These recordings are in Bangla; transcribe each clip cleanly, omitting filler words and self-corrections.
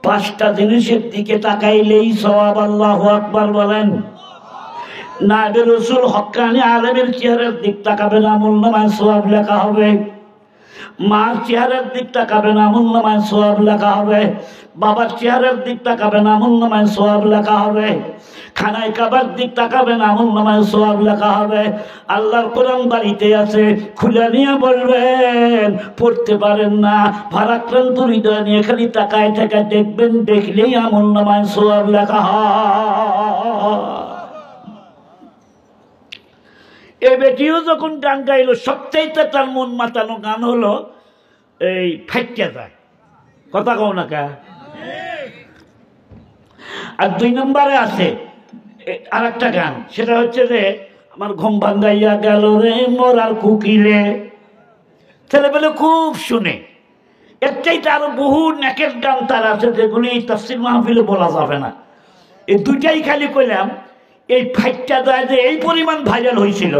পাঁচটা জিনিসের দিকে তাকাইলেই সওয়াব। আল্লাহু আকবার বলেন। নায়েবে রাসূল হক্কানি আলেমের চেহারার দিক তাকাবেন, আমলনামায় সওয়াব লেখা হবে। মার চেহারার দিক তাকাবেন, আমলনামায় সওয়াব লেখা হবে। বাবার চেহারার দিক তাকাবেন, আমলনামায় সওয়াব লেখা হবে। খানায় কাবার দিক তাকাবেন, আমলনামায় সওয়াব লেখা হবে। আল্লাহর কোরআন বাড়িতে আছে, খুলে নিয়ে বলবেন, পড়তে পারেন না, ভারাক্রান্ত হৃদয় নিয়ে খালি তাকায় থেকে দেখবেন, দেখলেই আমলনামায় সওয়াব লেখা হয়। এই বেটিও যখন গান গাইল, সবচাইতে তার মন মাতানো গান হলো এই ফাইটটা যায়। কথা কও না কা। আর 2 নম্বরে আছে আর একটা গান, সেটা হচ্ছে যে আমার ঘুম ভাঙ্গাইয়া গেল রে মরার কুকিলে। ছেলেবেলে খুব শুনে। এর চাইতে আরো বহু নেকের গান তার আছে, যেগুলি তাফসীর মাহফিলে বলা যাবে না। এই দুইটাই খালি কইলাম। এই ফাইটটা যায় যে এই পরিমাণ ভাইরাল হয়েছিল,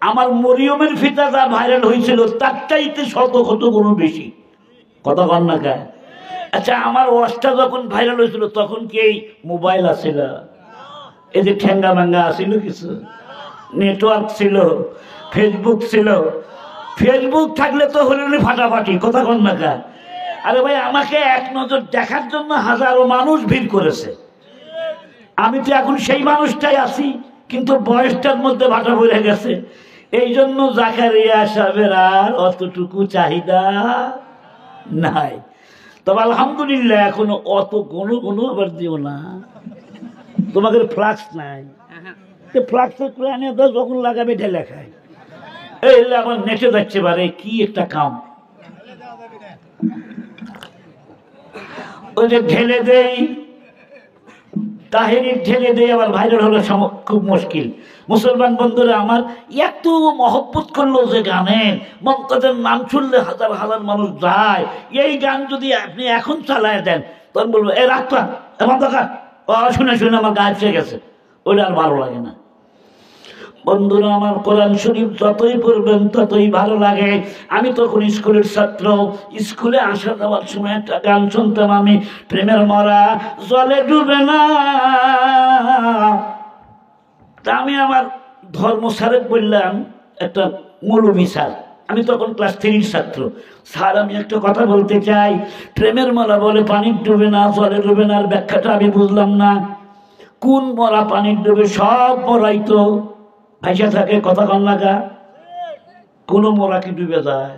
আমার মরিয়মের ফিতা যা ভাইরাল হয়েছিল তার চাইতে শত গুণ বেশি। কথা বল না কে। আচ্ছা, আমার ওয়াজটা যখন ভাইরাল হয়েছিল তখন কি এই মোবাইল আসছিল, এই যে ঠেঙ্গা ভাঙ্গা আসছিল কিছু, নেটওয়ার্ক ছিল, ফেসবুক ছিল? ফেসবুক থাকলে তো হলেন ফাটাফাটি। কথা বল না কে। আরে ভাই, আমাকে এক নজর দেখার জন্য হাজারো মানুষ ভিড় করেছে। আমি তো এখন সেই মানুষটাই আছি, কিন্তু বয়সটার মধ্যে ভাটা পড়ে গেছে। এই জন্য জাকারিয়া সাহেবের আর অতটুকু চাহিদা নাই। তবে আলহামদুলিল্লাহ এখনো অত কোনো আবার দিও না। তোমাদের ফ্লাক্স নাই, ফ্লাক্স আনে যখন লাগাবে ঢেলে খায়। এই আমার নেটে যাচ্ছে বারে, কি একটা কাম। ওই যে ঢেলে দেই, তাহেরির ঢেলে দিয়ে আবার ভাইরাল হলো খুব মুশকিল। মুসলমান বন্ধুরা আমার, এত মহব্বত করলো যে গানের, মমতাজের নাম শুনলে হাজার হাজার মানুষ যায়। এই গান যদি আপনি এখন চালায় দেন, তখন বলবো এ রাখতা এমন দরকার, শুনে শুনে আমার গায়ে চেয়ে গেছে, ওইটা আর ভালো লাগে না। বন্ধুরা আমার, কোরআন শরীফ যতই পড়বেন ততই ভালো লাগে। আমি তখন স্কুলের ছাত্র, স্কুলে আসা যাওয়ার সময় একটা গান শুনতাম আমি, প্রেমের মরা জলে ডুবে না। তা আমি আমার ধর্ম স্যারের বললাম, একটা মৌলভী স্যার, আমি তখন ক্লাস 3 ছাত্র, স্যার আমি একটা কথা বলতে চাই, প্রেমের মরা বলে পানির ডুবে না, জলে ডুবে না, আর ব্যাখ্যাটা আমি বুঝলাম না। কোন মরা পানির ডুবে? সব মরাই তো ভাইসা থাকে। কথা কন লাগা, কোন মরা কি ডুবে যায়?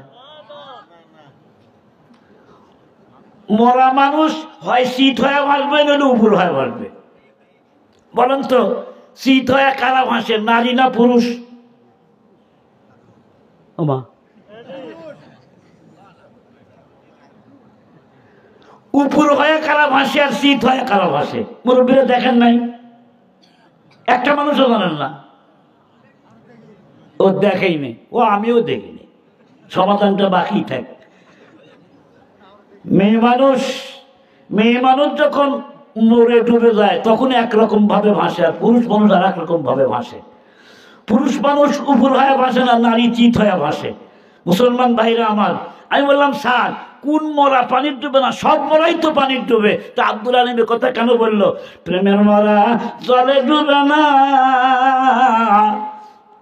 মরা মানুষ হয় শীত হয়ে ভাসবে, নইলে উপর হয়ে ভাসবে। বলেন তো, শীত হয়ে কারা ভাসে, নারী না পুরুষ? ওমা, উপর হয়ে কারা ভাসে আর শীত হয়ে কারা ভাসে? মুরব্বীরা দেখেন নাই? একটা মানুষও জানেন না? ও দেখেইনি, ও আমিও দেখিনি, সমাধানটা বাকি থাক। মেয়ে মানুষ যখন মরে ডুবে যায় তখন একরকম ভাবে ভাসে, আর পুরুষ মানুষ আর একরকম ভাবে ভাসে। পুরুষ মানুষ উপর হয়ে ভাসে না, নারী চিত হয়ে ভাসে। মুসলমান ভাইরা আমার, আমি বললাম স্যার কোন মরা পানির ডুবে না? সব মরাই তো পানির ডুবে। তা আব্দুল আলিম কথা কেন বললো? প্রেমের মরা জলে ডুবে না।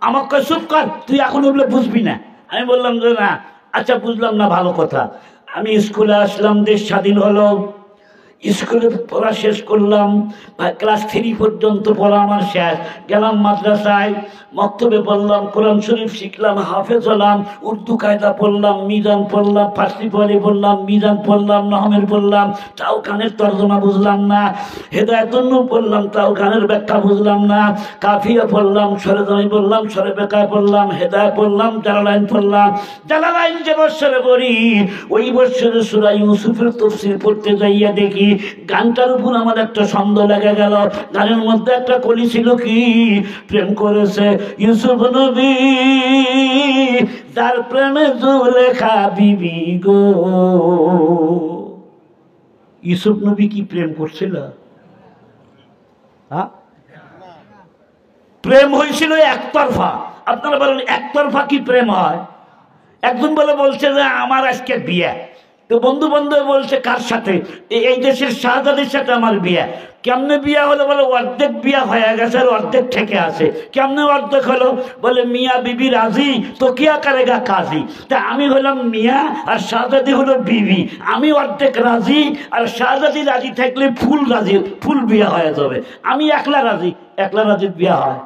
আমাকে চুপ কর, তুই এখন ওগুলো বুঝবি না। আমি বললাম যে না, আচ্ছা বুঝলাম না, ভালো কথা। আমি স্কুলে আসলাম, দেশ স্বাধীন হলো, স্কুলে পড়া শেষ করলাম, ক্লাস 3 পর্যন্ত পড়া আমার শেষ। গেলাম মাদ্রাসায়, মক্তবে পড়লাম, কোরআন শরীফ শিখলাম, হাফেজ হলাম, উর্দু কায়দা পড়লাম, মিজান পড়লাম, ফার্সি পড়লাম, মিজান পড়লাম, নহমের পড়লাম, তাও গানের তর্জমা বুঝলাম না। হেদায়েতুন্নূর পড়লাম, তাও গানের ব্যাখ্যা বুঝলাম না। কাফিয়া পড়লাম, সরে জমি পড়লাম, সরে বেকায় পড়লাম, হেদায়েত পড়লাম, জালালাইন পড়লাম। জালালাইন যে বৎসরে পড়ি, ওই বৎসরে সূরা ইউসুফের তাফসীর পড়তে যাইয়া দেখি গানটার উপর আমার একটা ছন্দ লেগে গেল। গানের মধ্যে একটা কলি ছিল, কি প্রেম করেছে ইউসুফ নবী, যার প্রেমে জুলেখা বিবি গো। ইউসুফ নবী কি প্রেম করছিল? প্রেম হয়েছিল একতরফা। আপনারা বলেন একতরফা কি প্রেম হয়? একজন বলছে যে আমার আজকে বিয়ে, তো বন্ধু বান্ধব বলছে কার সাথে? এই দেশের শাহজাদির সাথে আমার বিয়া। কেমনে বিয়া হলো? বলে অর্ধেক বিয়া হয়ে গেছে আর অর্ধেক থেকে আছে। কেমনে অর্ধেক হলো? বলে মিয়া বিবি রাজি তো কিয়া করেগা কাজী। তা আমি হলাম মিয়া আর শাহজাদি হলো বিবি, আমি অর্ধেক রাজি আর শাহজাদি রাজি থাকলে ফুল রাজি, ফুল বিয়া হয়ে যাবে। আমি একলা রাজি, একলা রাজির বিয়া হয়।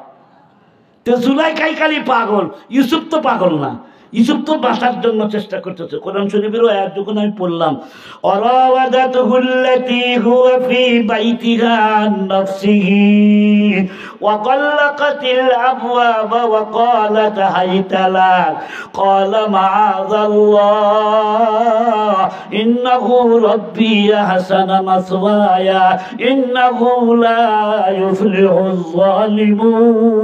তো জুলাইখাই খালি পাগল, ইউসুফ তো পাগল না। ইউসুফ তো বাঁচার জন্য চেষ্টা করতেছে। কোরআন শরীফের আয়াত যখন আমি পড়লাম, অরাওয়াদাতুহুল্লাতী হুয়া ফী বাইতিহা আন নাফসিহি ওয়া গাল্লাকাতিল আবওয়াবা ওয়া ক্বালাত হাইতা লাক ক্বালা মাআযাল্লাহ ইন্নাহু রাব্বী আহসানা মাসওয়ায়া ইন্নাহু লা ইউফলিহুজ যালিমুন।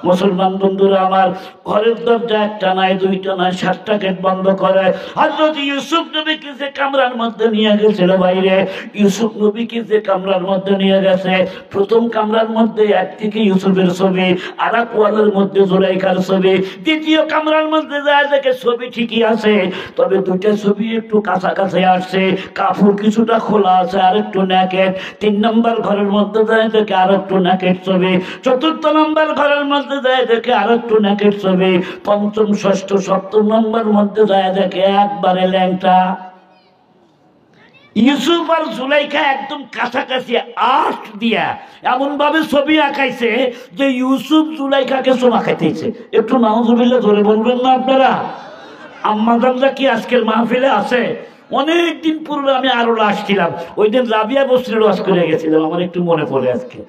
মুসলমান বন্ধুরা আমার, ঘরের দরজা একটা নাই, দুইটা নয়, 7টা গেট বন্ধ করে হযরত ইউসুফ নবীকে যে কামরার মধ্যে নিয়ে গেছিল বাইরে, ইউসুফ নবীকে যে কামরার মধ্যে নিয়ে গেছে, প্রথম কামরার মধ্যে একদিকে ইউসুফের ছবি, আর এক ওয়ালের মধ্যে জুলাইখার ছবি। দ্বিতীয় কামরার মধ্যে যায় দেখে ছবি ঠিকই আছে, তবে দুইটা ছবি একটু কাছাকাছি আসছে, কাপড় কিছুটা খোলা আছে আর একটু নেকেট। 3 নম্বর ঘরের মধ্যে যায় দেখে আর একটু নেকেট ছবি। 4র্থ নম্বর ঘরের মধ্যে যায় দেখে আর একটু নেকেট ছবি। 5ম, 6ষ্ঠ, 7ম নম্বর মধ্যে যায় দেখে একবারে ল্যাংটা। ইউসুফ আর জুলাইখা একদম কাছাকাছি আট দিয়া এমন ভাবে ছবি আঁকাইছে যে ইউসুফ জুলাইখাকে চোমা খাইতেছে। একটু নাউজুবিল্লাহ ধরে বলবেন না আপনারা? আম্মাজানরা কি আজকের মাহফিলে আছে? অনেকদিন পূর্বে আমি আরো আসছিলাম, ওই দিন রাবিয়া বস্ত্রের ওয়াজ করে গেছিলাম, আমার একটু মনে পড়ে আজকে।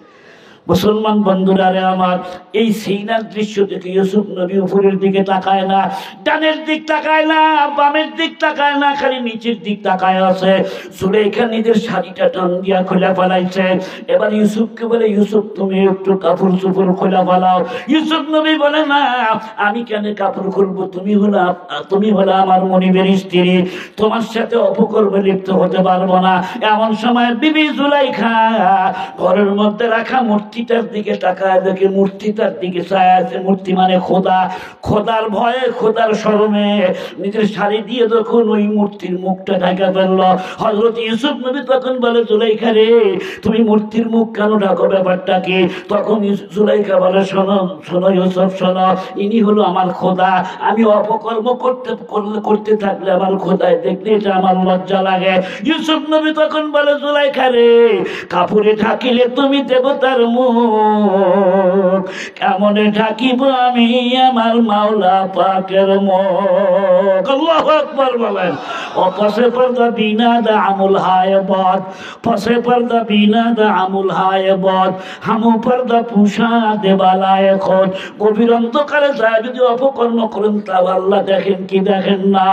মুসলমান বন্ধুরা রে আমার, এই সিনার দৃশ্য দেখে ইউসুফ নবী উপরের দিকে তাকায় না, ডানের দিক তাকায় না, বামের দিক তাকায় না, খালি নিচের দিক তাকায় আছে। জুলাইখা নিজের শাড়িটা টান দিয়া খোলা ফেলাইছে। এবার ইউসুফকে বলে, ইউসুফ তুমি একটু কাপড় চোপড় খোলা ফেলাও। ইউসুফ নবী বলে, না আমি কেন কাপড় খুলবো? তুমি হলো আমার মনিবের স্ত্রী, তোমার সাথে অপকর্মে লিপ্ত হতে পারবো না। এমন সময় বিবি জুলাইখা ঘরের মধ্যে রাখা মূর্তিটার দিকে তাকায় দেখে মূর্তিটার দিকে চায় আছে। মূর্তি মানে খোদা। খোদার ভয়ে, খোদার শরমে নিজের শাড়ি দিয়ে যখন ওই মূর্তির মুখটা ঢাকা ফেললো, হযরত ইউসুফ নবী তখন বলে, জুলাইখা রে তুমি মূর্তির মুখ কেন ঢাকো, ব্যাপারটা কি? তখন জুলাইখা বলে, শোনো শোনো ইউসুফ শোনো, ইনি হলো আমার খোদা। আমি অপকর্ম করতে থাকলে আমার খোদায় দেখলে এটা আমার লজ্জা লাগে। ইউসুফ নবী তখন বলে, জুলাইখা রে কাপড়ে ঢাকিলে তুমি দেবতার মুখ, কেমনে ঢাকিব আমি আমার মাওলা পাকের মুখ? আল্লাহু আকবার বলেন। ও পাশে পর্দা বিনা দা আমুল হায় বদ, পাশে পর্দা বিনা দা আমুল হায় বদ, হামু পর্দা পুষা দেবালায় খোদ। গভীর অন্ধকারে যায় যদি অপকর্ম করেন তাও আল্লাহ দেখেন কি দেখেন না?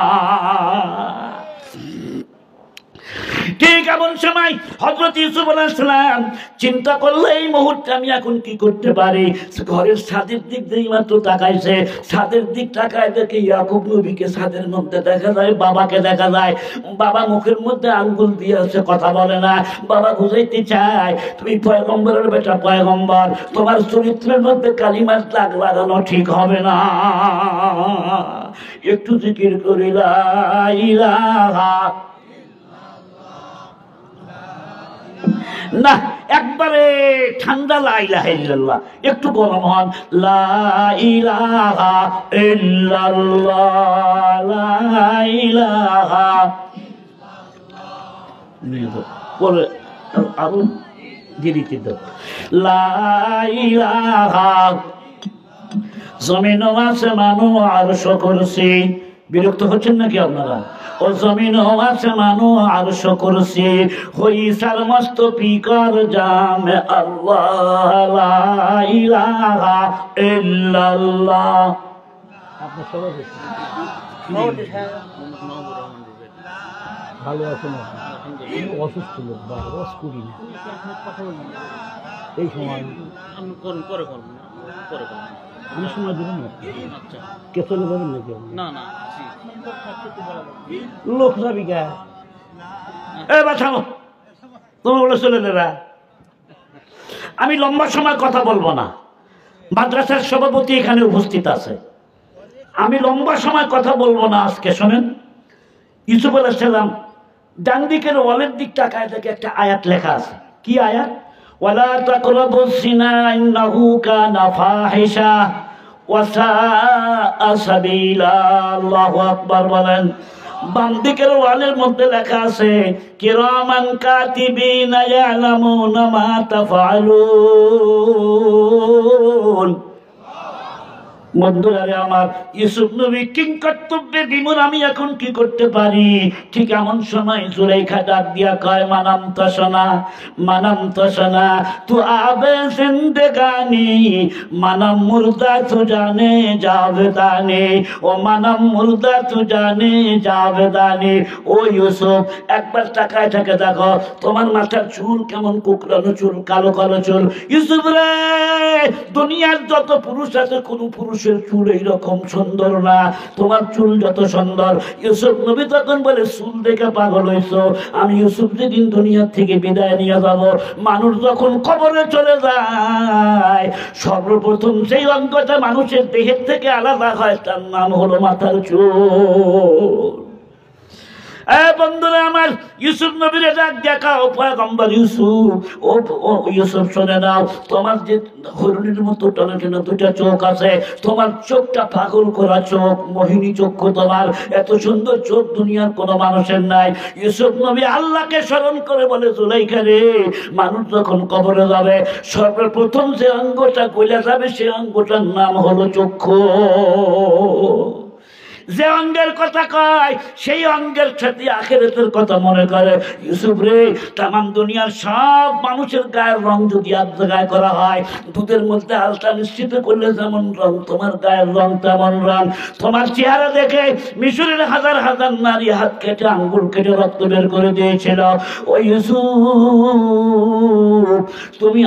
ঠিক এমন সময় হযরত ইউসুফ আলাইহিস সালাম চিন্তা করলে, এই মুহূর্তে আমি এখন কি করতে পারি? ঘরের ছাদের দিক দিয়ে মাত্র তাকাইছে, ছাদের দিক তাকায় দেখে ইয়াকুব নবীকে ছাদের মধ্যে দেখা যায়, বাবাকে দেখা যায়। বাবা মুখের মধ্যে আঙ্গুল দিয়ে আছে, কথা বলে না। বাবা বুঝাইতে চায়, তুমি পয়গম্বরের বেটা, পয়গম্বর, তোমার চরিত্রের মধ্যে কালিমার দাগ লাগানো ঠিক হবে না। একটু জিকির করি লা ইলাহা, না একবারে ঠান্ডা লা ইলাহা ইল্লাল্লাহ, একটু গরম হন লা ইলাহা ইল্লাল্লাহ, লা ইলাহা পরে আরো দেরিতে দাও, লা ইলাহা। জমিন আসমানু আরশ কুরসি। বিরক্ত হচ্ছেন নাকি আপনারা? ও জমিন আসমানু আরশ কুরসি হই সরমস্ত পিকর জাম আল্লাহ, লা ইলাহা ইল্লাল্লাহ। আপনি সবাই ভালো আছেন? অসুস্থ লোক, রস করি না এই সময়, আমি সময় দেবেন না, কে চলে যাবেন নাকি? লোক যাবি গা, বাঁচাবো তুমি বলে চলে নেরা। আমি লম্বা সময় কথা বলবো না। মাদ্রাসার সভাপতি এখানে উপস্থিত আছে, আমি লম্বা সময় কথা বলবো না আজকে, শোনেন। ইউসুফ আলাইহিস সালাম ডান দিকের ওয়ালের দিক তাকায় দেখে একটা আয়াত লেখা আছে। কি আয়াত? ওয়ালা তাকরাবুস জিনা ইন্নাহু কানা ফাহিশা ওয়া সাআ সাবিলা। আল্লাহু আকবার বলেন। বাম দিকের ওয়ালের মধ্যে লেখা আছে কিরামান কাতিবিনা ইয়ালামুনা মা তাফআলুন। বন্ধুরা আমার, ইউসুফ নবী কিং কর্তব্যে বিমূঢ়, আমি এখন কি করতে পারি? ঠিক এমন সময় জুলাইখা ডাক দিয়া কয় মানাম তসনা, মানাম তসনা তু আবে জিন্দেগানি, মানাম মুর্দা তু জানে জাভেদানি, ও মানাম মুর্দা তু জানে জাভেদানি। ও ইউসুফ, একবার তাকায় থাকে দেখো তোমার মাথার চুল কেমন কুকরানো চুল, কালো কালো চুল। ইউসুফ রে, দুনিয়ার যত পুরুষ আছে কোন পুরুষের চুল এইরকম সুন্দর না, তোমার চুল যত সুন্দর। ইউসুফ নবী তখন বলে চুল দেখে পাগল হইছ? আমি ইউসুফ যেদিন দুনিয়া থেকে বিদায় নিয়ে যাব, মানুষ যখন কবরে চলে যায় সর্বপ্রথম সেই অঙ্গটা মানুষের দেহের থেকে আলাদা হয়, তার নাম হলো মাথার চুল। বন্ধুরা আমার, ইউসুফ নবীর ডাক দেখাও পয়গম্বর ইউসুফ। ও ইউসুফ, শুনে নাও, তোমার যে হরিণের মতো টানা টানা দুটা চোখ আছে, তোমার চোখটা পাগল করা চোখ, মোহিনী চক্ষু তোমার, এত সুন্দর চোখ দুনিয়ার কোনো মানুষের নাই। ইউসুফ নবী আল্লাহকে স্মরণ করে বলে জুলাইখা রে, মানুষ যখন কবরে যাবে সর্বপ্রথম যে অঙ্গটা গলে যাবে সে অঙ্গটার নাম হলো চক্ষু। যে অঙ্গের কথা কয় সেই অঙ্গের সাথে আখিরাতের কথা মনে করে। ইউসুফ রে, তামাম দুনিয়ার সব মানুষের গায়ের রং যদি এক জায়গায় করা হয়, দুধের মধ্যে আলতা নিশ্চিত করলে যেমন রং, তোমার গায়ের রং তেমন রং। তোমার চেহারা দেখে মিশরের হাজার হাজার নারী হাত কেটে আঙ্গুল কেটে রক্ত বের করে দিয়েছিল। ও ইউসুফ, তুমি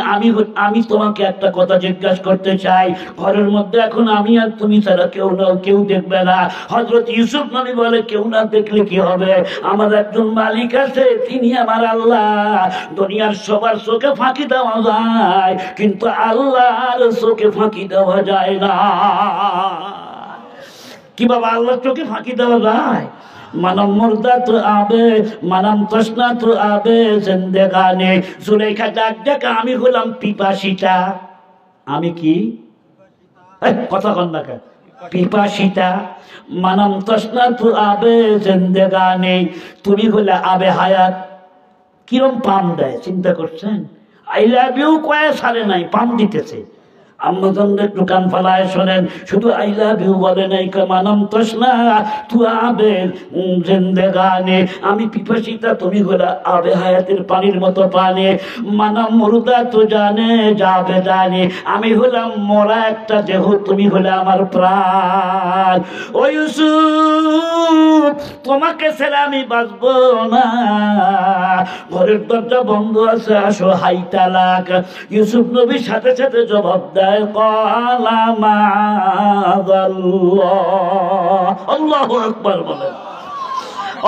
আমি তোমাকে একটা কথা জিজ্ঞাসা করতে চাই। ঘরের মধ্যে এখন আমি আর তুমি ছাড়া কেউ নাও, কেউ দেখবে না। হযরত ইউসুফ নবী বলে কেউ না দেখলে কি হবে, আমার একজন মালিক আছে, তিনি আমার আল্লাহ। দুনিয়ার সবার চোখে ফাঁকি দেওয়া যায়, কিন্তু আল্লাহর চোখে ফাঁকি দেওয়া যায় না। কি বাবা, আল্লাহর চোখে ফাঁকি দেওয়া যায়? মানাম মুর্দা তো আবে, মানাম তসনা তো আবে জিন্দেগানি। জুলাইখা ডাক ডাকা, আমি হলাম পিপাসিতা। আমি কি কথা কন না কেন? পিপাসিতা। মানাম তসনা তু আবে জিন্দেগানি, তুমি হলে আবে হায়াত। কিরম পাম দেয় চিন্তা করছেন? আই লাভ ইউ কয়ে সারে নাই, পাম দিতেছে। আম্মাজান একটু কান ফালায় শোনেন, শুধু আই লাভ ইউ বলে নাই, মানাম তসনা তু আবে জিন্দেগানি, আমি পিপাসিতা, তুমি হলে আবে হায়াতের পানির মতো পানি। মানাম মুর্দা তো জানে যাবে জানি, আমি হলাম মরা একটা দেহ, তুমি হলে আমার প্রাণ। ও ইউসুফ, তোমাকে ছেড়ে আমি বাঁচবো না, ঘরের দরজা বন্ধ আছে, আসো হাই তালাক। ইউসুফ নবীর সাথে সাথে জবাব দেয় ক্বালা মাআযাল্লাহ। আল্লাহু আকবার বলেন।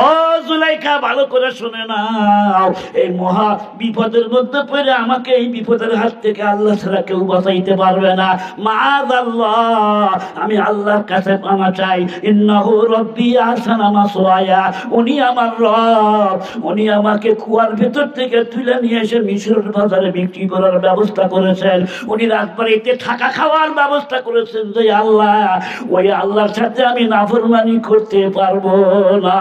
ও জুলাইখা, ভালো করে শুনে নাও, এই মহা বিপদের মধ্যে পড়ে আমাকে এই বিপদের হাত থেকে আল্লাহ ছাড়া কেউ বাঁচাইতে পারবে না। মাআযাল্লাহ, আমি আল্লাহর কাছে পানা চাই। ইন্নাহু রাব্বি আহসানা মাসওয়ায়া, উনি আমার রব, উনি আমাকে কুয়ার ভেতর থেকে তুলে নিয়ে এসে মিশরের বাজারে বিক্রি করার ব্যবস্থা করেছেন, উনি রাজবাড়িতে থাকা খাওয়ার ব্যবস্থা করেছেন। যে আল্লাহ, ওই আল্লাহর সাথে আমি নাফরমানি করতে পারবো না।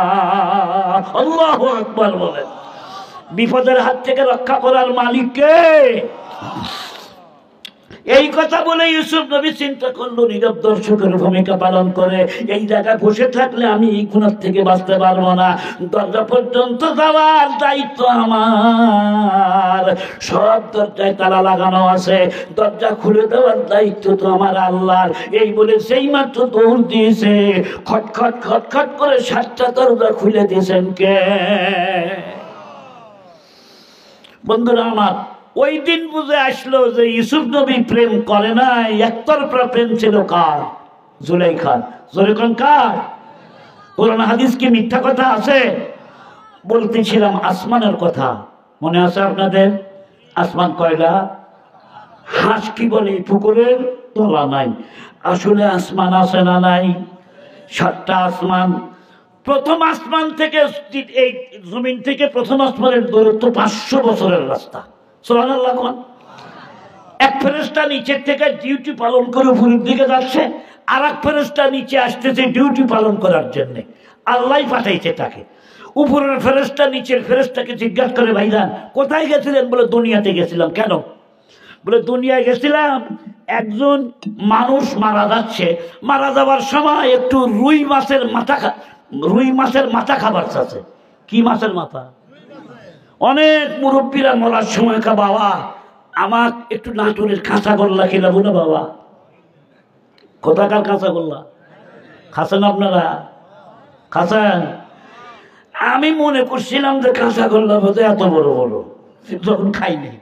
আল্লাহু আকবার বলেন। বিপদের হাত থেকে রক্ষা করার মালিক কে? এই কথা বলে ইউসুফ নবী চিন্তা করলো, নীরব দর্শকের ভূমিকা পালন করে এই জায়গায় বসে থাকলে আমি এই গুনাহ থেকে বাঁচতে পারবো না। দরজা পর্যন্ত যাওয়ার দায়িত্ব আমার, সব দরজায় তালা লাগানো আছে, দরজা খুলে দেওয়ার দায়িত্ব তো আমার আল্লাহর। এই বলে সেই মাত্র দৌড় দিয়েছে, খটখট খটখট করে 7টা দরজা খুলে দিয়েছেন কে? বন্ধুরা আমার, ওই দিন বুঝে আসলো যে ইউসুফ নবী প্রেম করে নাই, একতরফা প্রেম ছিল কার? জুলাইখার। জুলাইখান কার? কোরআন হাদিস কি মিথ্যা কথা আছে? বলতেছিলাম আসমানের কথা, মনে আছে আপনাদের? আসমান কয়লা? হাঁস কি বলে পুকুরের তলা নাই, আসলে আসমান আছে না নাই? 7টা আসমান। প্রথম আসমান থেকে এই জমিন থেকে প্রথম আসমানের দূরত্ব 500 বছরের রাস্তা। সুবহানাল্লাহ। এক ফেরেশতা নিচের থেকে ডিউটি পালন করে উপরের দিকে যাচ্ছে, আর এক ফেরেশতা নিচে আসতেছে ডিউটি পালন করার জন্য। আল্লাহ পাঠাইছে তাকে। উপরের ফেরেশতা নিচের ফেরেশতাকে জিজ্ঞাসা করে, ভাইজান কোথায় গেছিলেন? বলে দুনিয়াতে গেছিলাম। কেন? বলে দুনিয়ায় গেছিলাম, একজন মানুষ মারা যাচ্ছে, মারা যাওয়ার সময় একটু রুই মাছের মাথা খাবার চাচ্ছে। কি মাছের মাথা? অনেক মুরব্বীরা মরার সময় কা, বাবা আমার একটু নাটোরের কাঁচা গোল্লা খেলাবো না বাবা। কোথাকার কাঁচা গোল্লা খাচ্ছেন আপনারা? খাচ্ছেন? আমি মনে করছিলাম যে কাঁচা গোল্লা বোধ এত বড় বড়, যখন খাইনি,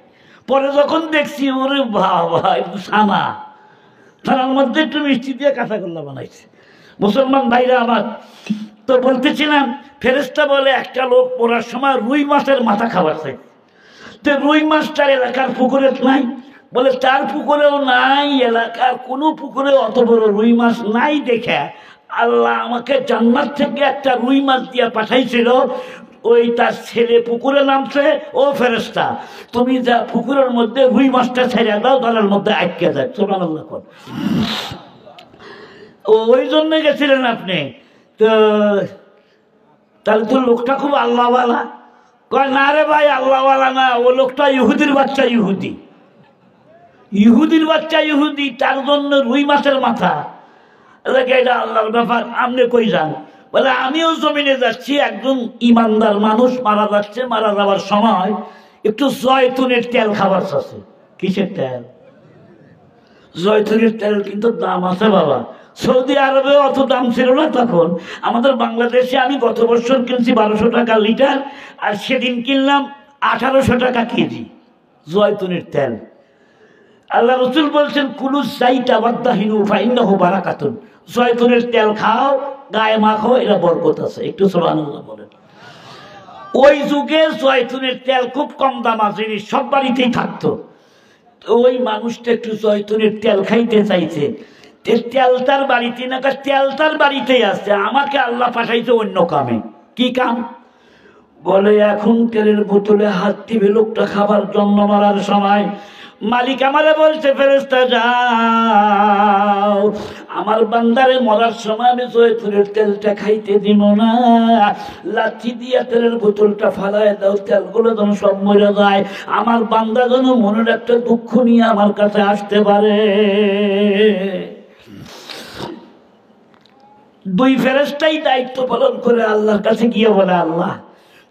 পরে যখন দেখছি ওরে বাবা একটু ছানার মধ্যে একটু মিষ্টি দিয়ে কাঁচা গোল্লা বানাইছে। মুসলমান ভাইরা আমার, তো বলতেছিলাম ফেরেশতা বলে একটা লোক পড়ার সময় রুই মাছের মাথা খাবার চাই। তো রুই মাছ তার এলাকার পুকুরে নাই। বলে তার পুকুরেও নাই, এলাকার কোনো পুকুরে অত বড় রুই মাছ নাই। দেখে আল্লাহ আমাকে জান্নাত থেকে একটা রুই মাছ দিয়ে পাঠাইছিল। ওই তার ছেলে পুকুরে নামছে, ও ফেরেশতা তুমি যা পুকুরের মধ্যে রুই মাছটা ছেড়ে দাও, দলের মধ্যে আটকে যায়। সুবহানাল্লাহ। ওই জন্য গেছিলেন আপনি? তো তাহলে তো লোকটা খুব আল্লাহওয়ালা। কয় না রে ভাই, আল্লাহওয়ালা না, ও লোকটা ইহুদির বাচ্চা। ইহুদির বাচ্চা ইহুদি, তার জন্য রুই মাছের মাথা। এটা আল্লাহর ব্যাপার। আপনি কই যান? বলে আমিও জমিনে যাচ্ছি, একজন ইমানদার মানুষ মারা যাচ্ছে, মারা যাওয়ার সময় একটু জয়তুনের তেল খাবার চাচ্ছে। কিসের তেল? জয়তুনের তেল কিন্তু দাম আছে বাবা। সৌদি আরবে অত দাম ছিল না তখন। আমাদের বাংলাদেশে আমি গত বছর কিনছি 1200 টাকা লিটার, আর সেদিন কিনলাম 1800 টাকা কেজি জয়তুনের তেল। আল্লাহ রসুল বলছেন কুলু যাইতা ওয়াদাহিনু ফাইন্নাহু বারাকাতুন। জয়তুনের তেল খাও, গায়ে মাখো, এটা বরকত আছে। একটু সুবহানাল্লাহ বলেন। ওই যুগে জয়তুনের তেল খুব কম দামা জিনিস, সব বাড়িতেই থাকতো। ওই মানুষটা একটু জয়তুনের তেল খাইতে চাইছে। তেল তার বাড়িতে না, তেল তার বাড়িতেই আছে। আমাকে আল্লাহ পাঠাইছে অন্য কামে। কি কাম? বলে এখন তেলের বোতলে হাত দিবে লোকটা খাবার জন্য। মারার সময় মালিক আমারে বলছে, ফেরেশতা যাও, আমার বান্দারে মরার সময় আমি জয়তুনের তেলটা খাইতে দিব না, লাঠি দিয়া তেলের বোতলটা ফালায় দাও, তেলগুলো যেন সব মরে যায়। আমার বান্দা যেন মনের একটা দুঃখ নিয়ে আমার কাছে আসতে পারে। দুই ফেরেশতাই দায়িত্ব পালন করে আল্লাহর কাছে গিয়ে বলে, আল্লাহ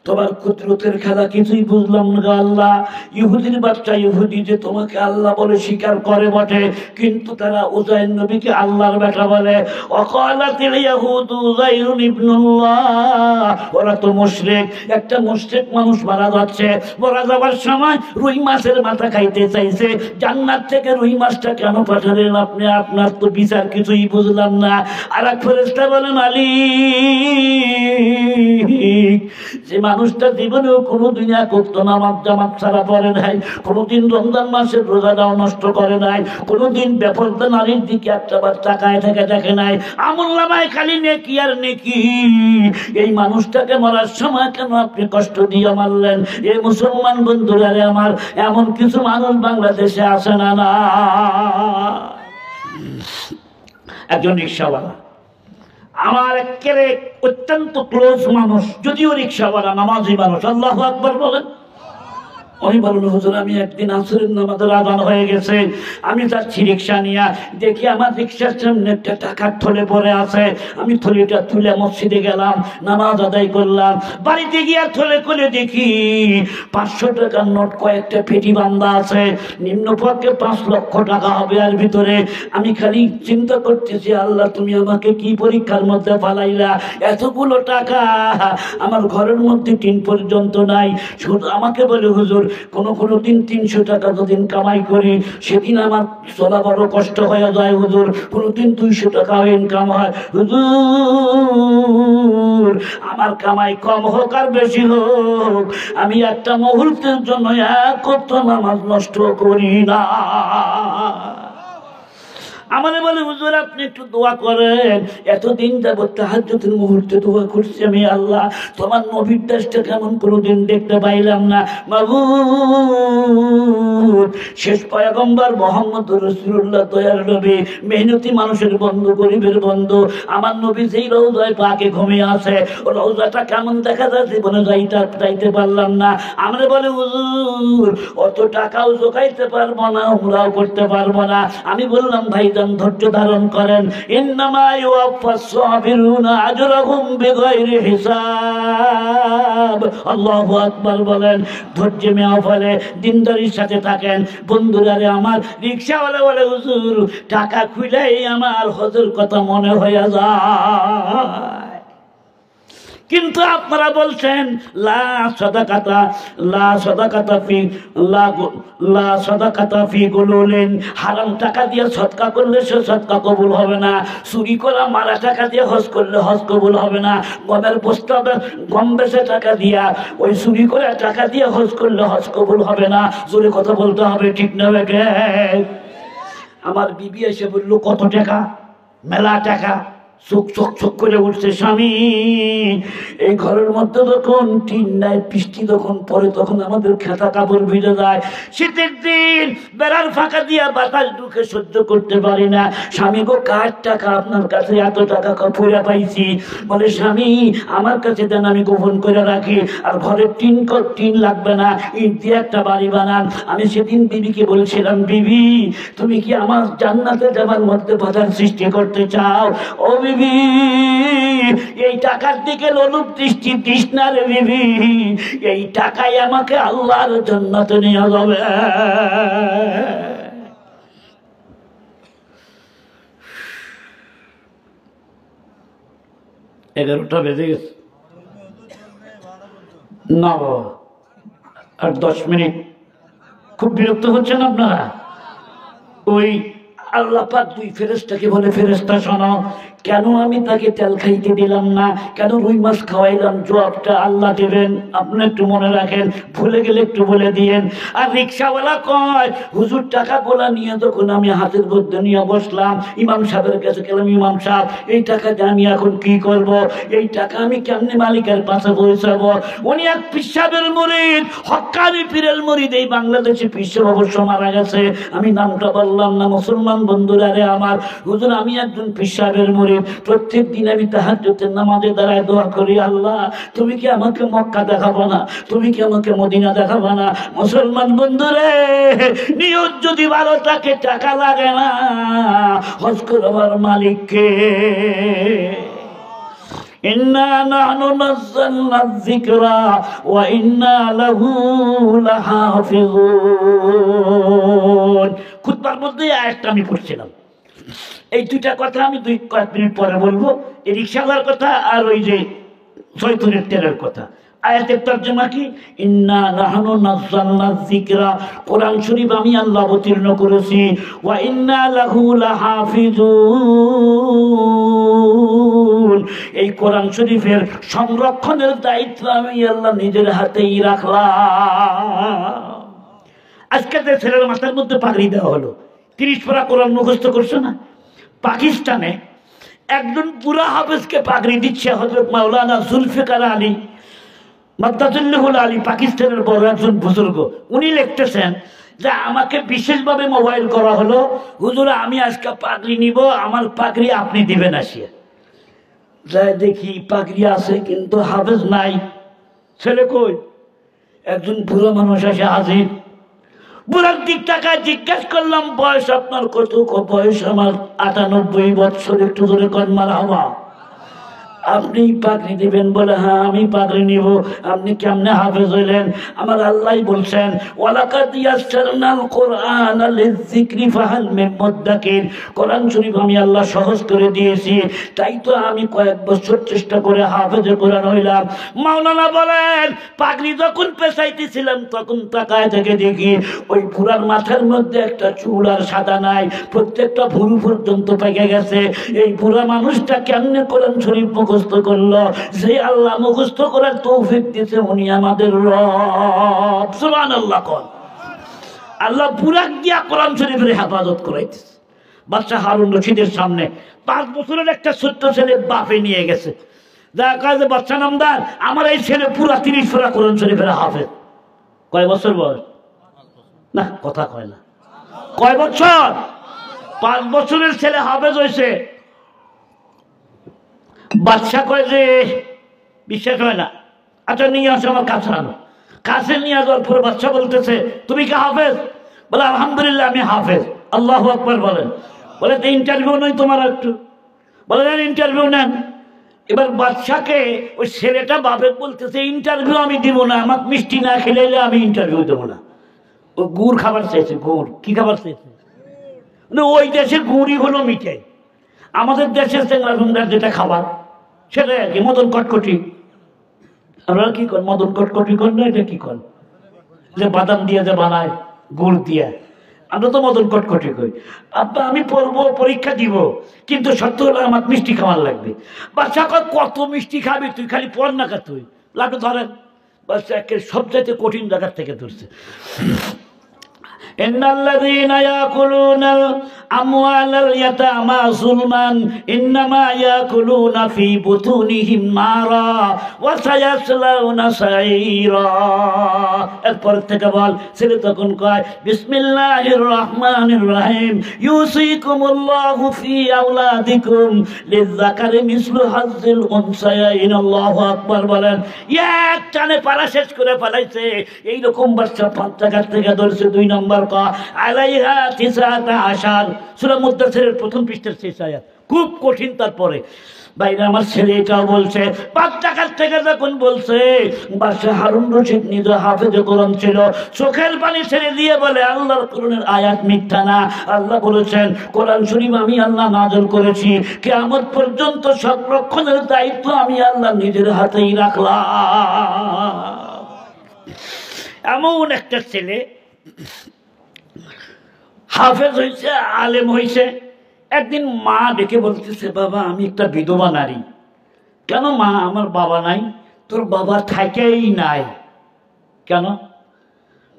তোমার কুদরতের খেলা কিছুই বুঝলাম না আল্লাহ। ইহুদির বাচ্চা ইহুদি যে তোমাকে আল্লাহ বলে স্বীকার করে বটে, কিন্তু তারা উযাইর নবীকে আল্লাহর বেটা বলে। ওয়াকালাতিল ইয়াহুদু উযাইরুন ইবনুল্লাহ। ওরা তো মুশরিক। একটা মুশরিক মানুষ মারা যাচ্ছে, মারা যাওয়ার সময় রুই মাছের মাথা খাইতে চাইছে। জান্নাত থেকে রুই মাছটা কেন পাঠালেন আপনি? আপনার তো বিচার কিছুই বুঝলাম না। আর এক ফেরেশতা বলে, মালিক যে মানুষটা জীবনেও কোনোদিন একত্র নামাজ জামাত ছাড়া পড়ে নাই, কোনোদিন রমজান মাসের রোজাটাও নষ্ট করে নাই, কোনোদিন বেপরদা নারীর দিকে একটাবার তাকায় থেকে দেখে নাই, আমুল্লামায় খালি নেকি আর নেকি, এই মানুষটাকে মরার সময় কেন আপনি কষ্ট দিয়ে মারলেন? এই মুসলমান বন্ধুরা আমার, এমন কিছু মানুষ বাংলাদেশে আসে না। না, একজন রিক্সাওয়ালা আমার একেবারে অত্যন্ত ক্লোজ মানুষ, যদিও রিক্সাওয়ালা, নামাজি মানুষ। আল্লাহু আকবার বলেন। উনি বলেন, হুজুর আমি একদিন আসরের নামাজের আযান হয়ে গেছে, আমি যাচ্ছি রিক্সা নিয়ে, দেখি আমার রিক্সার সামনে একটা টাকার থলে পড়ে আছে। আমি থলিটা তুলে মসজিদে গেলাম, নামাজ আদায় করলাম। বাড়িতে গিয়ে থলে খুলে দেখি 500 টাকার নোট কয়েকটা পেটি বান্ধা আছে, নিম্নপক্ষে 5 লক্ষ টাকা হবে এর ভিতরে। আমি খালি চিন্তা করতেছি, আল্লাহ তুমি আমাকে কি পরীক্ষার মধ্যে ফালাইলা? এতগুলো টাকা আমার ঘরের মধ্যে টিন পর্যন্ত নাই। শুধু আমাকে বলে, হুজুর কোনো দিন 300 টাকা যদিন কামাই করি, সেদিন আমার চলা বড় কষ্ট হয়ে যায় হুজুর। কোনোদিন 200 টাকাও ইনকাম হয় হুজুর। আমার কামাই কম হোক আর বেশি হোক, আমি একটা মুহূর্তের জন্য এক ওয়াক্ত নামাজ নষ্ট করি না। আমারে বলে হুজুর আপনি একটু দোয়া করেন, এতদিন যাবত তাহাজ্জুদের মুহূর্তে দোয়া করছি আমি, আল্লাহ তোমার নবীর দেশটা কেমন কোনোদিন দেখতে পাইলাম না মাবুদ। শেষ পয়গম্বর মুহাম্মদুর রাসূলুল্লাহ দয়ার নবী, মেহনতি মানুষের বন্ধু, গরিবের বন্ধু, আমার নবী যেই রওজায় পাকে ঘুমিয়ে আছে, ও রওজাটা কেমন দেখা যায় জীবনে যাইতে পারলাম না। আমরা বলে হুজুর অত টাকাও জোগাইতে পারবো না, উমরাও করতে পারবো না। আমি বললাম ভাইজান ধৈর্য ধারণ করেন, ইন্নামা ইউওয়াফাস সাবিরুনা আজরাহুম বিগাইরি হিসাব। আল্লাহু আকবার বলেন। ধৈর্য মেয়া ফলে দিনদারির সাথে থাকেন। বন্ধুরা রে আমার, রিকশাওয়ালা বলে হুজুর টাকা খুইলেই আমার হজের কথা মনে হয়ে যায়। কিন্তু আপনারা বলছেন লা সাদাকাতা ফি গুলুলিন, হারাম টাকা দিয়ে সদকা করলে সে সদকা কবুল হবে না। চুরি করা মারা টাকা দিয়ে হজ করলে হজ কবুল হবে না। গমের বস্তা গম বেচে টাকা দিয়া, ওই চুরি করে টাকা দিয়ে হজ করলে হজ কবুল হবে না। জোরে কথা বলতে হবে, ঠিক না বেগে? আমার বিবি এসে বললো কত টাকা? মেলা টাকা। চোখ চোখ চোখ করে উঠছে, স্বামী এই ঘরের মধ্যে যখন টিন নাই, বৃষ্টি যখন পরে তখন আমাদের খেতা কাপড় ভিজে যায়। শীতের দিন বেড়ার ফাঁকা দিয়া বাতাস ঢুকে সহ্য করতে পারি না। স্বামী গো কার টাকা আপনার কাছে? এত টাকা কপুরা পাইছি। বলে স্বামী আমার কাছে দেন, আমি গোপন করে রাখি। আর ঘরের টিন লাগবে না, ইট দিয়ে একটা বাড়ি বানান। আমি সেদিন বিবিকে বলছিলাম, বিবি তুমি কি আমার জান্নাতে যাবার মধ্যে বাধার সৃষ্টি করতে চাও? ও বিবি এই টাকার দিকে লোলুপ দৃষ্টি দিস না রে বিবি, এই টাকায় আমাকে আল্লাহর জান্নাতে নিয়ে যাবে। 11টা বেজে গেছে না বাবা, আর 10 মিনিট। খুব বিরক্ত হচ্ছেন আপনারা? ওই আল্লাহ পাক 2 ফেরেশতাকে বলে, ফেরেশতা শোনো, কেন আমি তাকে তেল খাইতে দিলাম না, কেন রুই মাছ খাওয়াইলাম, জবাবটা আল্লাহ দেবেন। আপনি একটু মনে রাখেন, ভুলে গেলে একটু বলে দিয়েন। আর রিক্সাওয়ালা কয় হুজুর টাকা গোলা নিয়ে যখন আমি হাতের মধ্যে নিয়ে বসলাম, ইমাম সাহেবের কাছে গেলাম, ইমাম সাহেব এই টাকা দিয়ে আমি এখন কি করব? এই টাকা আমি কেমনি মালিকের পাশে পৌঁছাবো? উনি এক পীর সাহেবের মুরিদ, হক্কানি পীরের মুরিদ। এই বাংলাদেশে পীর সাহেব অবশ্য মারা গেছে, আমি নামটা বললাম না। মুসলমান বন্ধুরা রে আমার, হুজুর আমি একজন পীর সাহেবের মুরিদ। প্রত্যেক দিন আমি তাহাজ্জুদের নামাজে দাঁড়ায় দোয়া করি, আল্লাহ তুমি কি আমাকে মক্কা দেখাবো না? তুমি কি আমাকে মদিনা দেখাবো না? মুসলমান বন্ধুরে, নিয়ত যদি ভালো থাকে টাকা লাগে না, হজ করবার মালিককে। ইন্না নাহনু নাযালনা যিকরা ওয়া ইন্না লাহু লাহাফিজুন। খুতবার মধ্যে আয়াতটা আমি পড়ছিলাম। এই 2টা কথা আমি কয়েক মিনিট পরে বলবো, এই রিকশাওয়ালার কথা আর ওই যে জয়তুনের তেলের কথা। আয়াতের তর্জমা কি? ইন্না নাহনু নাযালনা যিকরা, কোরআন শরীফ আমি আল্লাহ অবতীর্ণ করেছি, ওয়া ইন্না লাহু লাহাফিজুন, এই কোরআন শরীফের সংরক্ষণের দায়িত্ব আমি আল্লাহ নিজের হাতেই রাখলাম। আজকে যে ছেলের মাথার মধ্যে পাগড়ি দেওয়া হলো, 30 পারা কোরআন মুখস্থ করছে না? পাকিস্তানে একজন পুরা হাফেজকে পাগড়ি দিচ্ছে হযরত মাওলানা জুলফিকার আলী মাদ্দাতুল্লাহুল আলী, পাকিস্তানের বড় একজন বুজুর্গ। উনি লিখতেছেন যে আমাকে বিশেষভাবে মোবাইল করা হলো, হুজুর আমি আজকে পাগড়ি নিব, আমার পাগড়ি আপনি দিবেন। আসিয়া যাই দেখি পাগড়ি আছে কিন্তু হাফেজ নাই। ছেলে কই? একজন বুড়ো মানুষ আসে হাজির। বুড়ার দিক টাকায় জিজ্ঞাসা করলাম, বয়স আপনার কত? বয়স আমার 98 বছর। একটু ধরে কন মারহাবা। আপনি পাগড়ি দিবেন? বলে হ্যাঁ আমি পাগড়ি নিব। আপনি কেমনে হাফেজ হইলেন? আমার আল্লাহ বলছেন ওয়ালাকাদ ইয়াসসারনাল কুরআনা লিযিকরি ফাহাল মিন মুদ্দাকির, কোরআন শরীফ আমি আল্লাহ সহজ করে দিয়েছি, তাই তো আমি কয়েক বছর চেষ্টা করে হাফেজে কোরআন হইলাম। মাওলানা বলেন পাগড়ি যখন পেছাইতেছিলাম তখন তাকায় থেকে দেখি ওই বুড়ার মাথার মধ্যে একটা চুল আর সাদা নাই, প্রত্যেকটা ভুরু পর্যন্ত পেকে গেছে। এই বুড়া মানুষটা কেমনে কোরআন শরীফ মুখস্থ করলো? যে আল্লাহ মুখস্থ করার তৌফিক দিয়েছে উনি আমাদের রব। সুবহানাল্লাহ। কোন আল্লাহ বুড়াক দিয়া কোরআন শরীফের হেফাজত করাইতেছে। বাচ্চা হারুন রশিদের সামনে 5 বছরের একটা ছোট্ট ছেলে বাপে নিয়ে গেছে, দেখা কাজে বাচ্চা নামদার আমার এই ছেলে পুরা 30 পারা কোরআন শরীফের হাফেজ। কয় বছর বয়স? না কথা কয় না, কয় বছর? 5 বছরের ছেলে হাফেজ হয়েছে। বাচ্চা কয় যে বিশ্বাস হয় না, আচ্ছা নিয়ে আসো আমার কাছে আনো। কাছে নিয়ে যাওয়ার পরে বাচ্চা বলতেছে তুমি কি হাফেজ? বলে আলহামদুলিল্লাহ আমি হাফেজ। আল্লাহু আকবার বলেন। বলে ইন্টারভিউ নয় তোমার একটু? বলে ইন্টারভিউ নেন। এবার বাচ্চাকে ওই ছেলেটা বাপে বলতেছে ইন্টারভিউ আমি দিব না, আমার মিষ্টি না খেলে আমি ইন্টারভিউ দেবো না। ও গুড় খাবার চেয়েছে। গুড় কি খাবার চেয়েছে? ওই দেশে গুড়ই হলো মিঠাই, আমাদের দেশের চেংড়া সুন্দর যেটা খাবার সেটা আর কি মদন কটকটি। আপনারা কি করেন? মদন কটকটি করেন না? এটা কি করেন? যে বাদাম দিয়ে যে বানায় গুড় দিয়ে, আমরা তো মদন কটকটি করি। আব্বা আমি পড়বো, পরীক্ষা দিব, কিন্তু সত্য হলো আমার মিষ্টি খাওয়ার লাগবে। বাচ্চা কত মিষ্টি খাবি তুই, খালি পড় না কা তুই লাগবে ধরেন। বাচ্চা একে সবচাইতে কঠিন জায়গার থেকে ধরছে। ইন্নাল্লাযীনা ইয়াকুলুনাল আমওয়ালাল ইয়াতামা যুলমান ইন্নামা ইয়াকুলুনা ফী বুতুনিহিম নারা ওয়া সায়াসলাউনা সাঈরা। এরপর থেকে বল, ছেলে তখন কয় বিসমিল্লাহির রহমানির রহিম ইউসিকুমুল্লাহু ফী আওলাদিকুম লিযযাকারি মিসলু হাজ্জিল উনসায়াইন। আল্লাহু আকবার বলেন। এক টানে পারা শেষ করে ফেলাইছে। এইরকম বাচ্চা 5 জায়গার থেকে ধরছে। 2 নম্বর আলাইহা 19 সূরা মুদ্দাসিরের প্রথম পৃষ্ঠার 6 আয়াত, খুব কঠিন। তারপরে বাইরে আমার ছেলে এটাও বলছে 5 টাকার থেকে যখন বলছে বাদশা হারুন রশিদ নিজে হাফেজে কোরআন ছিল, চোখের পানি ছেড়ে দিয়ে বলে আল্লাহর কোরআনের আয়াত মিথ্যা না। আল্লাহ বলেছেন কোরআন শরীফ আমি আল্লাহ নাযিল করেছি, কিয়ামত পর্যন্ত সংরক্ষণের দায়িত্ব আমি আল্লাহ নিজের হাতেই রাখলাম। এমন একটা ছেলে হাফেজ হয়েছে, আলেম হয়েছে। একদিন মা ডেকে বলতেছে বাবা আমি একটা বিধবা নারী। কেন মা? আমার বাবা নাই। তোর বাবা থাকেই নাই। কেন?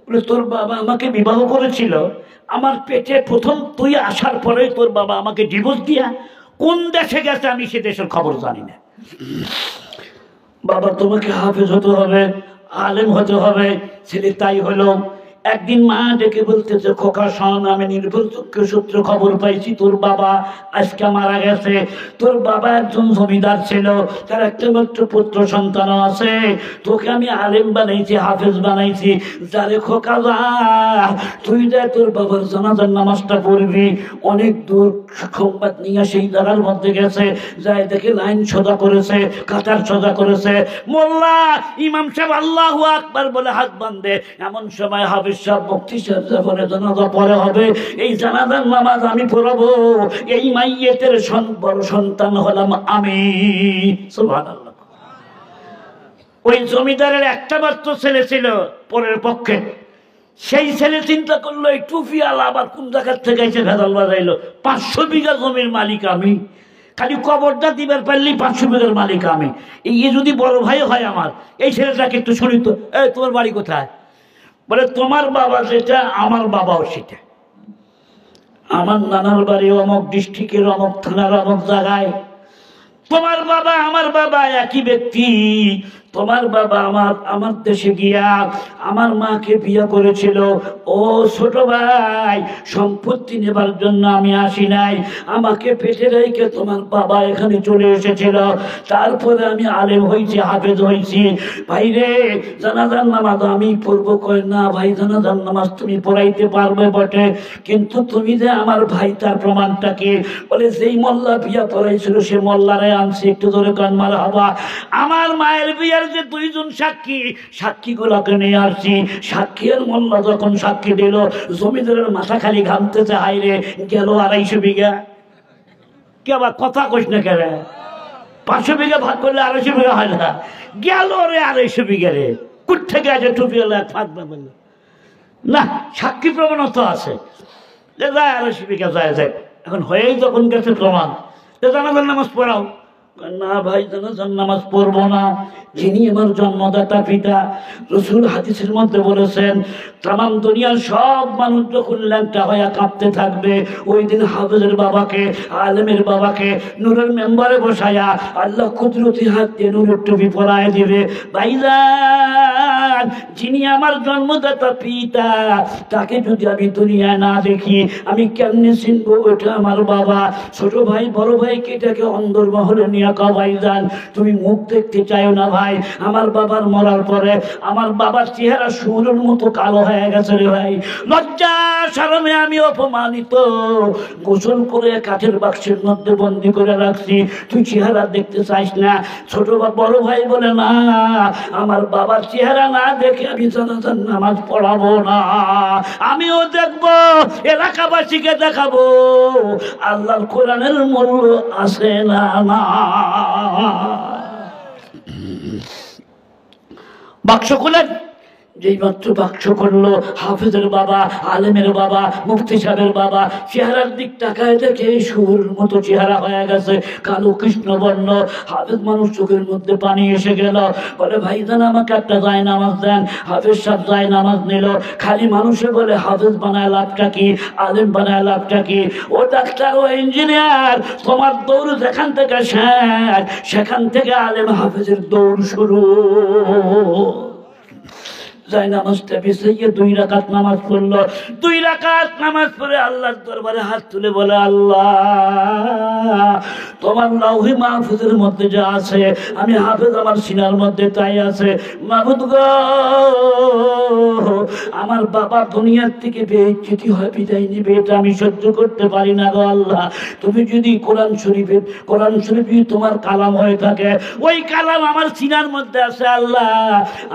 বলে তোর বাবা আমাকে বিবাহ করেছিল, আমার পেটে প্রথম তুই আসার পরেই তোর বাবা আমাকে ডিভোর্স দিয়া কোন দেশে গেছে আমি সে দেশের খবর জানি না। বাবা তোমাকে হাফেজ হতে হবে, আলেম হতে হবে। ছেলে তাই হলো। একদিন মা ডেকে বলতেছে খোকা শোন, আমি নির্ভরযোগ্য সূত্র খবর পাইছি তোর বাবা আজকে মারা গেছে। তোর বাবা একজন জমিদার ছিল, তার একটা মাত্র পুত্র সন্তানও আছে। তোকে আমি আলেম বানাইছি, হাফেজ বানাইছি। যারে খোকা যা, তুই যা তোর বাবার জানাজার নামাজটা পড়বি। অনেক দূর সংবাদ নিয়ে সেই জায়গার মধ্যে গেছে, যাই দেখে লাইন সোজা করেছে, কাতার সোজা করেছে। মোল্লা ইমাম সাহেব আল্লাহু আকবার বলে হাত বাঁধে। এমন সময় হাফেজ সাহেব মুফতি সাহেব জানাজা পরে হবে, এই জানাজার নামাজ আমি পড়াবো। এই মাইয়েতের বড় সন্তান হলাম আমি। সুবহানাল্লাহ। ওই জমিদারের একটা মাত্র ছেলে ছিল পরের পক্ষে। সেই ছেলে চিন্তা করলো এই টুপিওয়ালা আবার কোন জায়গার থেকে এসে ভেজাল বাজাইলো। 500 বিঘা জমির মালিক আমি, খালি কবরটা দিবার পারলেই 500 বিঘার মালিক আমি। এই যদি বড় ভাই হয় আমার, এই ছেলেটাকে একটু শুনি তো, এই তোমার বাড়ি কোথায়? বলে তোমার বাবা যেটা আমার বাবাও সেটা। আমার নানার বাড়ি অমুক ডিস্ট্রিক্টের অমুক থানার অমুক জায়গায়। তোমার বাবা আমার বাবা একই ব্যক্তি। তোমার বাবা আমার দেশে গিয়া আমার মাকে বিয়ে করেছিল। ও ছোট ভাই, সম্পত্তি নেবার জন্য আমি আসি নাই, আমাকে পেটে রেখে তোমার বাবা এখানে চলে এসেছিল। তারপরে আমি আলেম হয়েছি, হাফেজ হয়েছি। ভাই রে জানাজার নামাজ আমি পড়বো। কয় না ভাই, জানাজার নামাজ তুমি পড়াইতে পারবে বটে, কিন্তু তুমি যে আমার ভাই তার প্রমাণটা কি? বলে যেই মোল্লা বিয়া পড়াইছিল সে মোল্লারে আনছি। একটু ধরে কান মারা হবা। আমার মায়ের বিয়ার যে 2 জন সাক্ষী, সাক্ষীগুলোকে নিয়ে আসছি। সাক্ষী আর মোল্লা যখন সাক্ষী দিল, জমিদারের মাথা খালি ঘামতেছে। হাই রে গেল 250 বিঘা। কে আবার কথা কইস না কে? 500 বিঘা ভাগ করলে 250 বিঘা হয় না, গেল রে 250 বিঘা রে। কুট থেকে আছে টুপিওয়ালা ফাঁকবা বলল না, সাক্ষী প্রমাণত আছে যে যায় 250 বিঘা যায়। এখন হয়েই যখন গেছে প্রমাণ, জানাজার নামাজ পড়াও। না ভাই, জানাজার নামাজ পড়বো না। যিনি আমার জন্মদাতা পিতা, রাসূল হাদিসের মধ্যে বলেছেন তামাম দুনিয়ার সব মানুষ যখন ল্যাংটা হয়ে কাঁপতে থাকবে, ওই দিন হাফেজের বাবাকে, আলেমের বাবাকে নূরের মেম্বারে বসায়া আল্লাহ কুদরতি হাত দিয়ে নূরের টুপি পরায় দিবে। ভাইজান, যিনি আমার জন্মদাতা পিতা, তাকে যদি আমি দুনিয়ায় না দেখি আমি কেমনে চিনবো ওটা আমার বাবা? ছোট ভাই বড় ভাইকে এটাকে অন্দরমহলে নিয়ে কা, ভাইজান তুমি মুখ দেখতে চাইও না ভাই। আমার বাবার মরার পরে আমার বাবার চেহারা সূর্যের মতো কালো হয়ে গেছে রে ভাই। লজ্জা শরমে আমি অপমানিত। গোসল করে কাঠের বাক্সের মধ্যে বন্দি করে রাখছি, তুই চেহারা দেখতে চাইস না? ছোট বা বড় ভাই বলে না, আমার বাবার চেহারা না দেখে আমি জানাজার নামাজ পড়াবো না। আমিও দেখবো, এলাকাবাসীকে দেখাবো আল্লাহর কোরআনের মূল্য আছে না না। বাক্স খুলেন। যেই মাত্র বাক্স করলো, হাফেজের বাবা, আলেমের বাবা, মুফতি সাহেবের বাবা চেহারার দিক তাকায় দেখে সুরের মতো চেহারা হয়ে গেছে, কালো কৃষ্ণবর্ণ। হাফেজ মানুষ চোখের মধ্যে পানি এসে গেল, বলে ভাইজান আমাকে একটা যায় নামাজ দেন। হাফেজ সাহেব যায় নামাজ নিল। খালি মানুষে বলে হাফেজ বানায় লাভটা কি, আলেম বানায় লাভটা কি? ও ডাক্তার, ও ইঞ্জিনিয়ার, তোমার দৌড় যেখান থেকে শেষ, সেখান থেকে আলেম হাফেজের দৌড় শুরু। যাই নামাজটা বিছাইয়ে 2 রাকাত নামাজ পড়লো। 2 রাকাত নামাজ পড়ে আল্লাহর দরবারে হাত তুলে বলে, আল্লাহ তোমার লাউহে মাহফুজের মধ্যে যা আছে, আমি হাফেজ আমার সিনার মধ্যে তাই আছে। মাহবুদ গো, আমার বাবা দুনিয়ার থেকে বেইজ্জতি হয় বিদায় নিবে, এটা আমি সহ্য করতে পারি না গো আল্লাহ। তুমি যদি কোরআন শরীফ তোমার কালাম হয়ে থাকে, ওই কালাম আমার সিনার মধ্যে আছে আল্লাহ।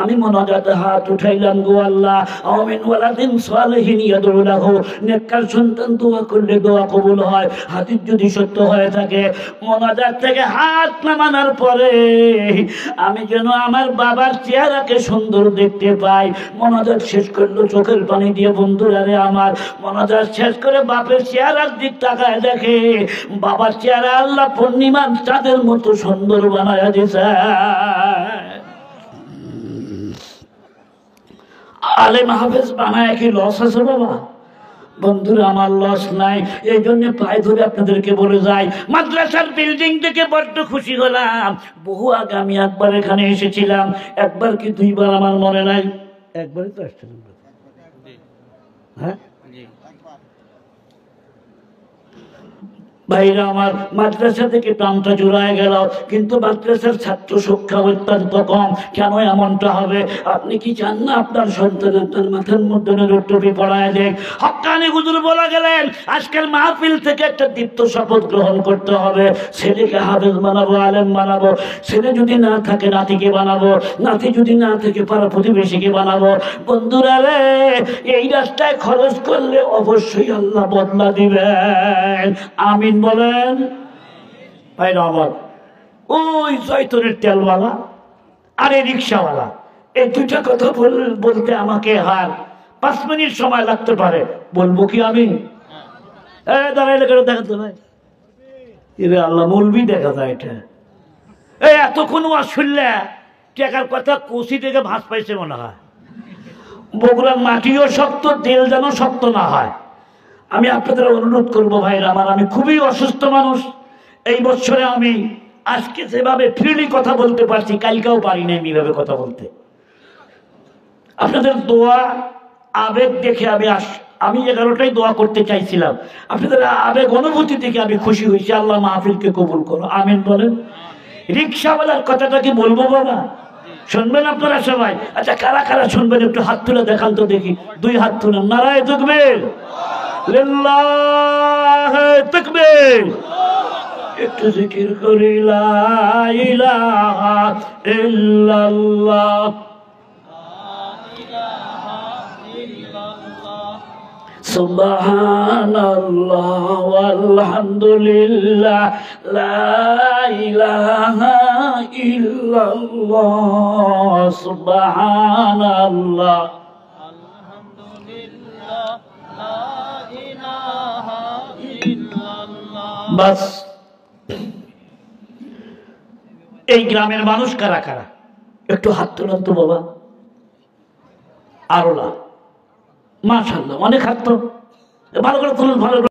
আমি মোনাজাতে হাত উঠাইলাম গো আল্লাহ। আমিন ওয়ালাদিন সালিহিন ইয়াদউ লাহু, নেককার সন্তান দোয়া করলে দোয়া কবুল হয়। হাদিস যদি সত্য হয়ে থাকে, মোনাজাত থেকে হাত নামানোর পরে আমি যেন আমার বাবার চেহারাকে সুন্দর দেখতে পাই। মোনাজাত শেষ করলো চোখের পানি দিয়ে। বন্ধুরা রে আমার, মোনাজাত শেষ করে বাপের চেহারার দিক তাকায় দেখে বাবার চেহারা আল্লাহ পূর্ণিমার চাঁদের মতো সুন্দর বানায়া দিয়েছে। আলেম হাফেজ বানায় কি লস আছে বাবা? বন্ধুরা আমার লস নাই। এই জন্য পায়ে ধরে আপনাদেরকে বলে যাই, মাদ্রাসার বিল্ডিং থেকে বড্ড খুশি হলাম। বহু আগে আমি একবার এখানে এসেছিলাম, একবার কি 2 বার আমার মনে নাই। একবারই তো আসছিলাম। হ্যাঁ ভাইরা আমার, মাদ্রাসা থেকে টানটা জোড়ায় গেল, কিন্তু মাদ্রাসার ছাত্র সংখ্যা অত্যন্ত কম। কেন এমনটা হবে? আপনি কি চান না আপনার সন্তান আপনার মাথার মধ্যে টুপি পড়ায় দেখ? হক্কানি হুজুর বলে গেলেন, আজকের মাহফিল থেকে একটা দীপ্ত শপথ গ্রহণ করতে হবে। ছেলেকে হাফেজ বানাবো, আলেম বানাবো। ছেলে যদি না থাকে নাতিকে বানাবো, নাতি যদি না থাকে পাড়া প্রতিবেশীকে বানাবো। বন্ধুরা রে, এই রাস্তায় খরচ করলে অবশ্যই আল্লাহ বদলা দিবেন। আমিন বলেন। ভাই আমার, ওই জয়তনের তেলওয়ালা আর এই রিক্সাওয়ালা, এই 2টা কথা বলতে আমাকে 5 মিনিট সময় লাগতে পারে। বলবো কি আমি? দাঁড়াইলে কেন দেখাতে ভাই? আল্লাহ মৌলবি দেখা যায় এটা। এতক্ষণ শুনলে টাকার কথা কষি থেকে ভাঁজ পাইছে মনে হয়। বগুড়ার মাটিও শক্ত, তেল যেন শক্ত না হয়। আমি আপনাদের অনুরোধ করবো ভাইরা আমার, আমি খুবই অসুস্থ মানুষ। এই বছরে আমি আজকে যেভাবে ফ্রিলি কথা বলতে পারছি, কালকেও পারি না এইভাবে কথা বলতে। আপনাদের দোয়া আবেগ দেখে আমি 11টাই দোয়া করতে চাইছিলাম। আপনাদের আবেগ অনুভূতি থেকে আমি খুশি হয়েছি। আল্লাহ মাহফিলকে কবুল করো। আমিন বলেন। রিক্সাওয়ালার কথাটা কি বলবো বাবা? শুনবেন আপনারা সবাই? আচ্ছা, কারা কারা শুনবেন একটু হাত তুলে দেখান তো দেখি। 2 হাত তুলেন। নারায়ে তাকবীর, লিল্লাহি তাকবীর। একটু জিকির করি, লা ইলাহা ইল্লাল্লাহ, সুবহানাল্লাহ ওয়ালহামদুলিল্লাহ, লা ইলাহা ইল্লাল্লাহ, সুবহানাল্লাহ আলহামদুলিল্লাহ, লা ইলাহা ইল্লাল্লাহ। বাস এই গ্রামের মানুষ কারা কারা একটু হাত তোলেন তো বাবা। আরোলা, মাশাআল্লাহ, অনেক হাত তো, ভালো করে তুলুন, ভালো করে।